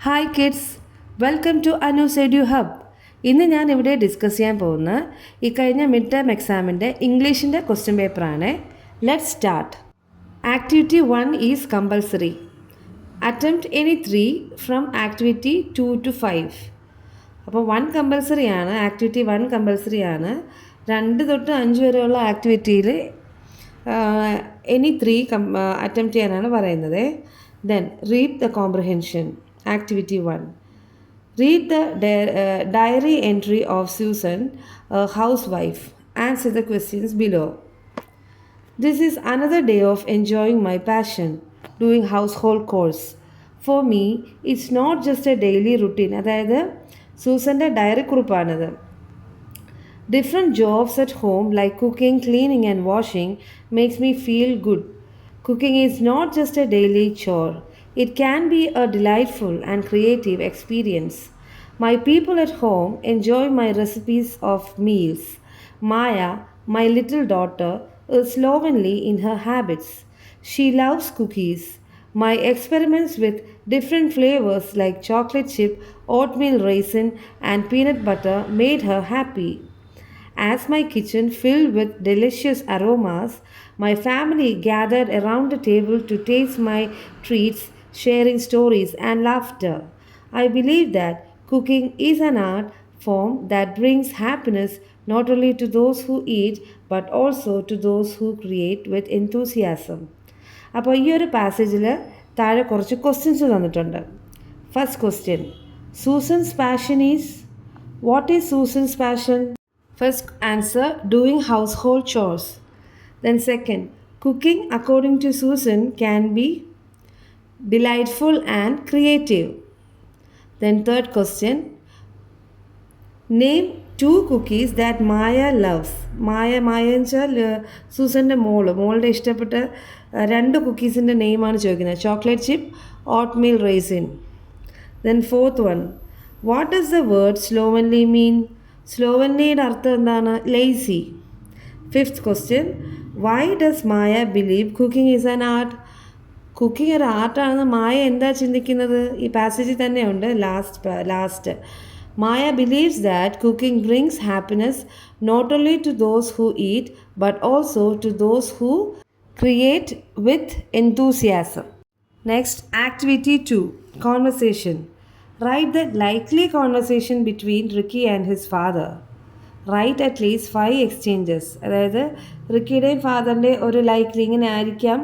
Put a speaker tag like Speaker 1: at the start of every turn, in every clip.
Speaker 1: Hi kids, welcome to Anu's edu hub. ഇന്ന് ഞാൻ ഇവിടെ ഡിസ്കസ് ചെയ്യാൻ പോകുന്ന ഈ കഴിഞ്ഞ മിഡ് ടേം എക്സാമിൻ്റെ ഇംഗ്ലീഷിൻ്റെ ക്വസ്റ്റ്യൻ പേപ്പറാണ്. Let's start. Activity 1 is compulsory. Attempt any 3 from activity 2 to 5. അപ്പോൾ 1 കമ്പൽസറി ആണ്, ആക്ടിവിറ്റി 1 കമ്പൽസറി ആണ്. 2 തൊട്ട് 5 വരെയുള്ള ആക്ടിവിറ്റിയിൽ എനി 3 അറ്റംപ്റ്റ് ചെയ്യാനാണ് പറയുന്നത്. Then read the comprehension. Activity 1. Read the diary entry of Susan, a housewife. Answer the questions below. This is another day of enjoying my passion, doing household chores. For me, it's not just a daily routine. അതായത് സൂസൻ്റെ diary കുറിപ്പാണിത്. Different jobs at home like cooking, cleaning and washing makes me feel good. Cooking is not just a daily chore. It can be a delightful and creative experience. My people at home enjoy my recipes of meals. Maya, my little daughter, is slovenly in her habits. She loves cookies. My experiments with different flavors like chocolate chip, oatmeal raisin, and peanut butter made her happy. As my kitchen filled with delicious aromas, my family gathered around the table to taste my treats, sharing stories and laughter. I believe that cooking is an art form that brings happiness not only to those who eat but also to those who create with enthusiasm. അപ്പോൾ ഈ ഒരു പാസേജിൽ താഴെ കുറച്ച് questions തന്നിട്ടുണ്ട്. First question, Susan's passion is. What is Susan's passion? First answer, doing household chores. Then second, cooking according to Susan can be delightful and creative. Then third question, name 2 cookies that Maya loves. Maya എന്ന് വെച്ചാൽ സൂസൻ്റെ മോളുടെ ഇഷ്ടപ്പെട്ട 2 കുക്കീസിൻ്റെ നെയിമാണ് ചോദിക്കുന്നത്. Chocolate chip, oatmeal raisin. Then fourth one, what does the word slovenly mean? സ്ലോവൻലിയുടെ അർത്ഥം എന്താണ്? Lazy. Fifth question, why does Maya believe cooking is an art? Cooking ഒരു ആർട്ടാണെന്ന് മായ എന്താ ചിന്തിക്കുന്നത്? ഈ പാസേജിൽ തന്നെയുണ്ട് last. Maya believes that cooking brings happiness not only to those who eat but also to those who create with enthusiasm. Next, activity 2, conversation. Write the likely conversation between Ricky and his father. Write at least 5 exchanges. അതായത് റിക്കിയുടെയും ഫാദറിൻ്റെ ഒരു likely ഇങ്ങനെ ആയിരിക്കാം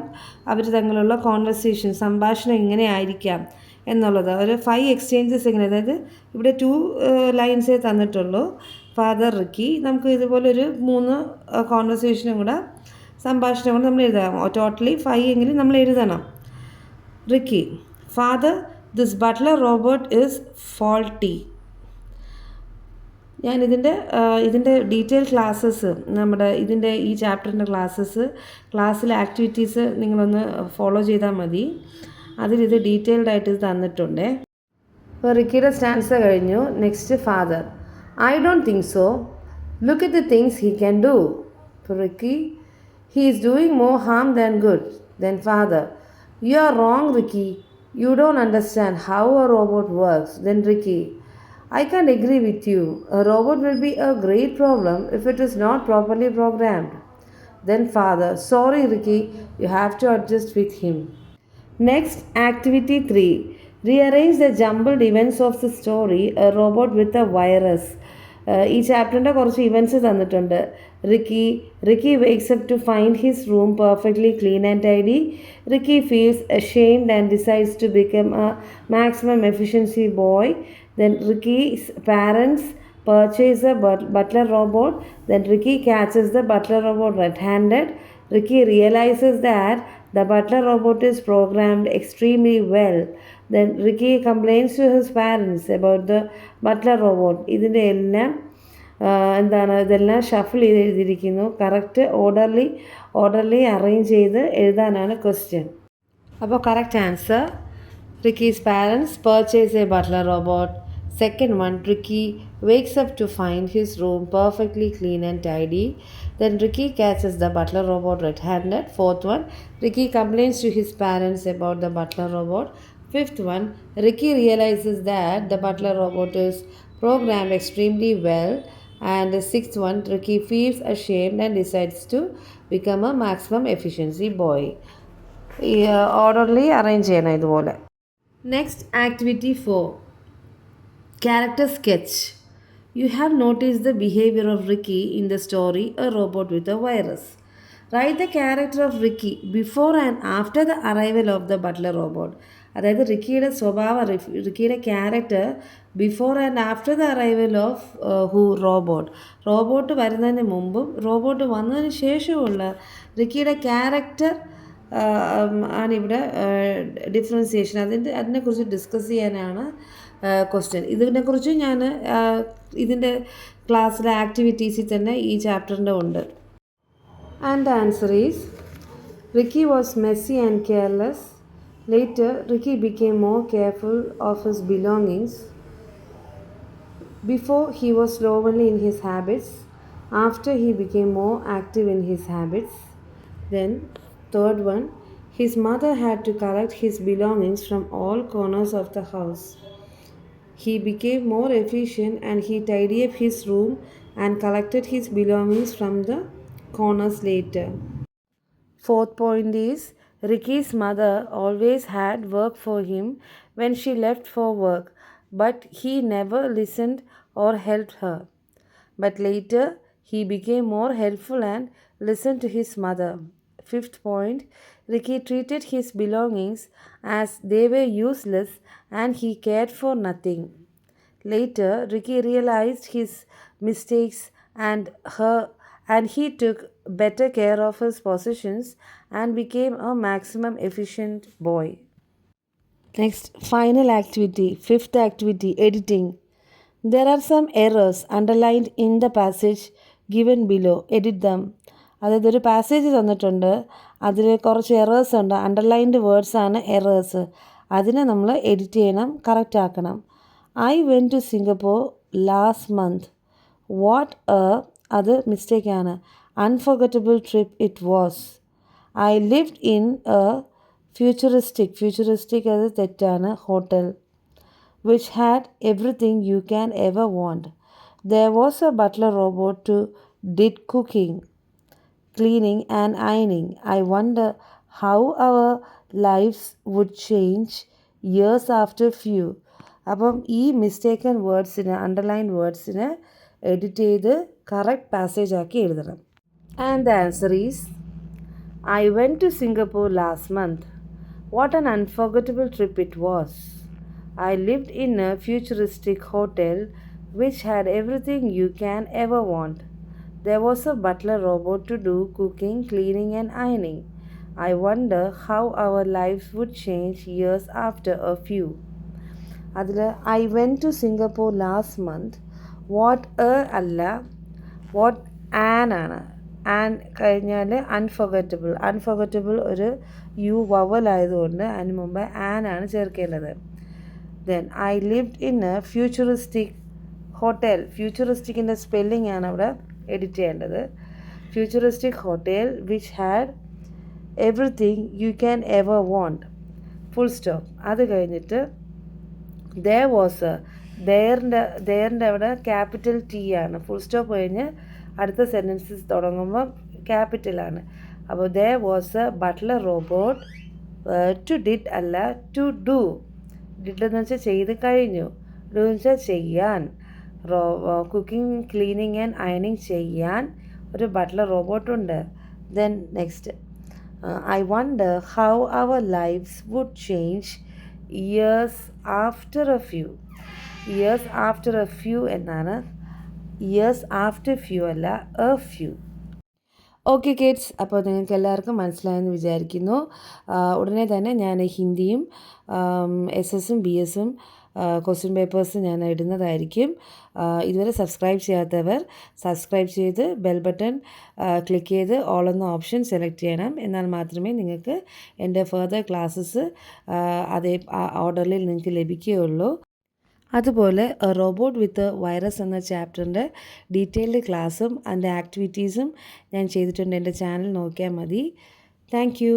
Speaker 1: അവർ തമ്മിലുള്ള conversation, സംഭാഷണം ഇങ്ങനെ ആയിരിക്കാം എന്നുള്ളത്. ഒരു 5 എക്സ്ചേഞ്ചസ് ഇങ്ങനെ, അതായത് ഇവിടെ 2 ലൈൻസേ തന്നിട്ടുള്ളൂ. ഫാദർ റിക്കി, നമുക്ക് ഇതുപോലൊരു 3 കോൺവെർസേഷനും കൂടെ, സംഭാഷണം കൂടെ നമ്മൾ എഴുതാം. ടോട്ടലി 5 എങ്കിലും നമ്മൾ എഴുതണം. Ricky, father, this butler robot is faulty. ഞാൻ ഇതിൻ്റെ ഡീറ്റെയിൽ ക്ലാസ്സസ്, നമ്മുടെ ഇതിൻ്റെ ഈ ചാപ്റ്ററിൻ്റെ ക്ലാസ്സിലെ ആക്ടിവിറ്റീസ് നിങ്ങളൊന്ന് ഫോളോ ചെയ്താൽ മതി. അതിലിത് ഡീറ്റെയിൽഡായിട്ട് ഇത് തന്നിട്ടുണ്ട്. അപ്പോൾ റിക്കിയുടെ സ്റ്റാൻസ കഴിഞ്ഞു. Next father, I don't think so. Look at the things he can do. ഇപ്പോൾ Ricky, he is doing more harm than good. Then father, you are wrong Ricky. You don't understand how a robot works. Then Ricky, I can't agree with you. A robot will be a great problem if it is not properly programmed. Then father, sorry Ricky, you have to adjust with him. Next, activity 3. Rearrange the jumbled events of the story, a robot with a virus. ഈ ചാപ്റ്ററിൻ്റെ കുറച്ച് events തന്നിട്ടുണ്ട്. Ricky wakes up to find his room perfectly clean and tidy. Ricky feels ashamed and decides to become a maximum efficiency boy. Then Ricky's parents purchase a butler robot. Then Ricky catches the butler robot red-handed. Ricky realizes that the butler robot is programmed extremely well. Then Ricky complains to his parents about the butler robot. ഇതിൻ്റെ എല്ലാം ഇതെല്ലാം shuffle ചെയ്ത് എഴുതിയിരിക്കുന്നു. Correct orderly arrange ചെയ്ത് എഴുതാനാണ് question. അപ്പോൾ correct answer, Ricky's parents purchase A butler robot. Second one, Ricky wakes up to find his room perfectly clean and tidy. Then Ricky catches the butler robot red-handed. Fourth one, Ricky complains to his parents about the butler robot. Fifth one, Ricky realizes that the butler robot is programmed extremely well. And the sixth one, Ricky feels ashamed and decides to become a maximum efficiency boy. ഈ orderly arrange ചെയ്യണം ഇതുപോലെ. Next activity 4, character sketch. You have noticed the behavior of Ricky in the story A Robot with a Virus. Write the character of Ricky before and after the arrival of the butler robot. അതായത് റിക്കിയുടെ സ്വഭാവം, റിക്കിയുടെ character before and after the arrival of robot വരുന്നതിന് മുമ്പും robot വന്നതിന് ശേഷമുള്ള റിക്കിയുടെ character ആണിവിടെ ഡിഫറൻസിയേഷൻ. അതിനെക്കുറിച്ച് ഡിസ്കസ് ചെയ്യാനാണ് ക്വസ്റ്റ്യൻ. ഇതിനെക്കുറിച്ച് ഞാൻ ഇതിൻ്റെ ക്ലാസ്സിലെ ആക്ടിവിറ്റീസിൽ തന്നെ ഈ ചാപ്റ്ററിൻ്റെ ഉണ്ട്. And the answer is Ricky was messy and careless. Later, Ricky became more careful of his belongings. Before, he was slovenly in his habits. After, he became more active in his habits. Then, third one, his mother had to collect his belongings from all corners of the house. He became more efficient and he tidied up his room and collected his belongings from the corners later. Fourth point is, Ricky's mother always had work for him when she left for work, but he never listened or helped her. But later, he became more helpful and listened to his mother. Fifth point, Ricky treated his belongings as they were useless and he cared for nothing. Later, Ricky realized his mistakes and he took better care of his possessions and became a maximum efficient boy. Next, final activity, fifth activity, editing. There are some errors underlined in the passage given below. Edit them. അതായത് ഒരു passage തന്നിട്ടുണ്ട്, അതിൽ കുറച്ച് errors ഉണ്ട്, underlined words ആണ് errors. അതിനെ നമ്മൾ edit ചെയ്യണം, കറക്റ്റ് ആക്കണം. I went to Singapore last month. What a അത് മിസ്റ്റേക്കാണ്. Unforgettable trip it was. I lived in a futuristic അത് തെറ്റാണ്, hotel, which had everything you can ever want. There was a butler robot who did cooking, cleaning and ironing. I wonder how our lives would change years after few. അപ്പം ഈ mistaken വേർഡ്സിന്, underlined വേർഡ്സിന് edit ചെയ്ത് correct passage ആക്കി എഴുതണം. And the answer is I went to Singapore last month. What an unforgettable trip it was. I lived in a futuristic hotel which had everything you can ever want. There was a butler robot to do cooking, cleaning and ironing. I wonder how our lives would change years after a few. അതിൽ I went to Singapore last month. What a അല്ല, what an ആണ്. An കഴിഞ്ഞാൽ unforgettable ഒരു U വവലായതുകൊണ്ട് അതിന് മുമ്പ് an ആണ് ചേർക്കേണ്ടത്. Then I lived in a futuristic hotel. ഫ്യൂച്ചറിസ്റ്റിക്കിൻ്റെ സ്പെല്ലിംഗ് ആണ് അവിടെ എഡിറ്റ് ചെയ്യേണ്ടത്. Futuristic hotel which had everything you can ever want. Full stop. അത് കഴിഞ്ഞിട്ട് there was a, ദെയറിൻ്റെ അവിടെ ക്യാപിറ്റൽ ടി ആണ്. ഫുൾ സ്റ്റോപ്പ് കഴിഞ്ഞ് അടുത്ത സെൻറ്റൻസസ് തുടങ്ങുമ്പോൾ ക്യാപിറ്റലാണ്. അപ്പോൾ there was a butler robot. To did അല്ല, ടു ഡു. ഡിഡ് എന്ന് വെച്ചാൽ ചെയ്ത് കഴിഞ്ഞു, ഡു എന്ന് വെച്ചാൽ ചെയ്യാൻ. കുക്കിംഗ്, ക്ലീനിങ് ആൻഡ് അയണിങ് ചെയ്യാൻ ഒരു ബട്ട്ലർ റോബോട്ടുണ്ട്. Then next I wonder how our lives would change years after a few. Years after A few എന്നാണ്. ഇയേഴ്സ് ആഫ്റ്റർ ഫ്യൂ അല്ല, എ ഫ്യൂ. ഓക്കെ കിഡ്സ്, അപ്പോൾ നിങ്ങൾക്ക് എല്ലാവർക്കും മനസ്സിലായെന്ന് വിചാരിക്കുന്നു. ഉടനെ തന്നെ ഞാൻ ഹിന്ദിയും SS-ഉം BS-ഉം ക്വസ്റ്റ്യൻ പേപ്പേഴ്സ് ഞാൻ ഇടുന്നതായിരിക്കും. ഇതുവരെ സബ്സ്ക്രൈബ് ചെയ്യാത്തവർ സബ്സ്ക്രൈബ് ചെയ്ത് ബെൽ ബട്ടൺ ക്ലിക്ക് ചെയ്ത് ഓൾ എന്ന ഓപ്ഷൻ സെലക്ട് ചെയ്യണം. എന്നാൽ മാത്രമേ നിങ്ങൾക്ക് എൻ്റെ ഫർദർ ക്ലാസ്സസ് അതേ ഓർഡറിൽ നിങ്ങൾക്ക് ലഭിക്കുകയുള്ളൂ. അതുപോലെ റോബോട്ട് വിത്ത് വൈറസ് എന്ന ചാപ്റ്ററിൻ്റെ ഡീറ്റെയിൽഡ് ക്ലാസ്സും അതിൻ്റെ ആക്ടിവിറ്റീസും ഞാൻ ചെയ്തിട്ടുണ്ട്. എൻ്റെ ചാനൽ നോക്കിയാൽ മതി. Thank you.